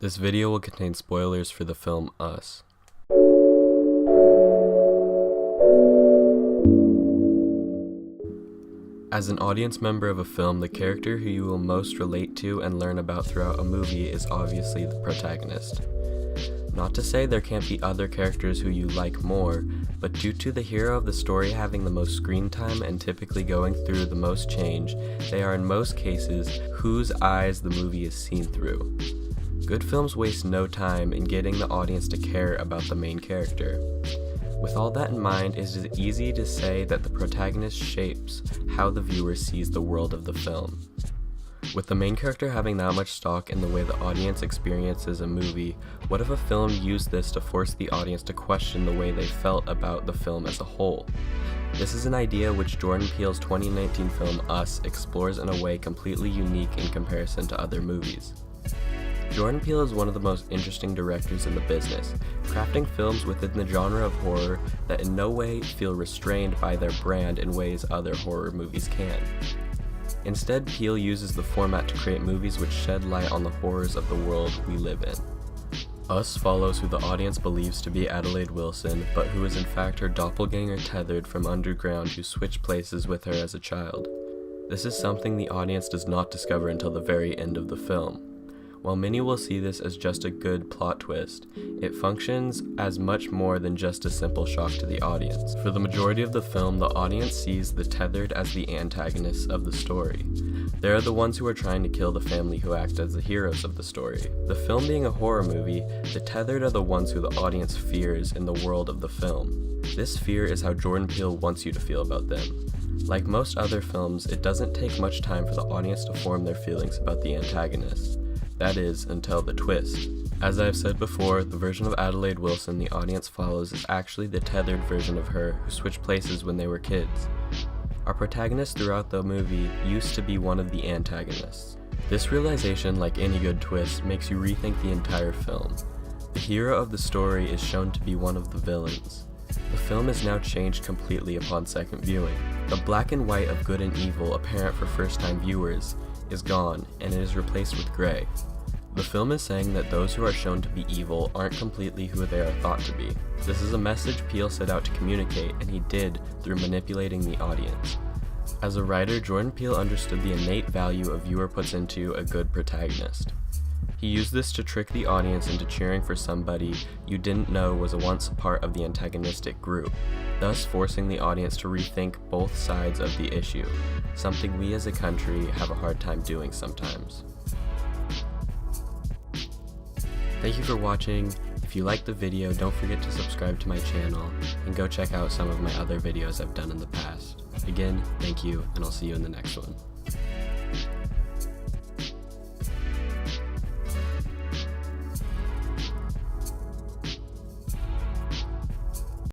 This video will contain spoilers for the film Us. As an audience member of a film, the character who you will most relate to and learn about throughout a movie is obviously the protagonist. Not to say there can't be other characters who you like more, but due to the hero of the story having the most screen time and typically going through the most change, they are in most cases whose eyes the movie is seen through. Good films waste no time in getting the audience to care about the main character. With all that in mind, it is easy to say that the protagonist shapes how the viewer sees the world of the film. With the main character having that much stock in the way the audience experiences a movie, what if a film used this to force the audience to question the way they felt about the film as a whole? This is an idea which Jordan Peele's 2019 film Us explores in a way completely unique in comparison to other movies. Jordan Peele is one of the most interesting directors in the business, crafting films within the genre of horror that in no way feel restrained by their brand in ways other horror movies can. Instead, Peele uses the format to create movies which shed light on the horrors of the world we live in. Us follows who the audience believes to be Adelaide Wilson, but who is in fact her doppelganger Tethered from Underground, who switched places with her as a child. This is something the audience does not discover until the very end of the film. While many will see this as just a good plot twist, it functions as much more than just a simple shock to the audience. For the majority of the film, the audience sees the Tethered as the antagonists of the story. They are the ones who are trying to kill the family who act as the heroes of the story. The film being a horror movie, the Tethered are the ones who the audience fears in the world of the film. This fear is how Jordan Peele wants you to feel about them. Like most other films, it doesn't take much time for the audience to form their feelings about the antagonist. That is, until the twist. As I have said before, the version of Adelaide Wilson the audience follows is actually the tethered version of her who switched places when they were kids. Our protagonist throughout the movie used to be one of the antagonists. This realization, like any good twist, makes you rethink the entire film. The hero of the story is shown to be one of the villains. The film is now changed completely upon second viewing. The black and white of good and evil apparent for first-time viewers is gone, and it is replaced with gray. The film is saying that those who are shown to be evil aren't completely who they are thought to be. This is a message Peele set out to communicate, and he did through manipulating the audience. As a writer, Jordan Peele understood the innate value a viewer puts into a good protagonist. He used this to trick the audience into cheering for somebody you didn't know was once a part of the antagonistic group, thus forcing the audience to rethink both sides of the issue, something we as a country have a hard time doing sometimes. Thank you for watching. If you liked the video, don't forget to subscribe to my channel and go check out some of my other videos I've done in the past. Again, thank you, and I'll see you in the next one.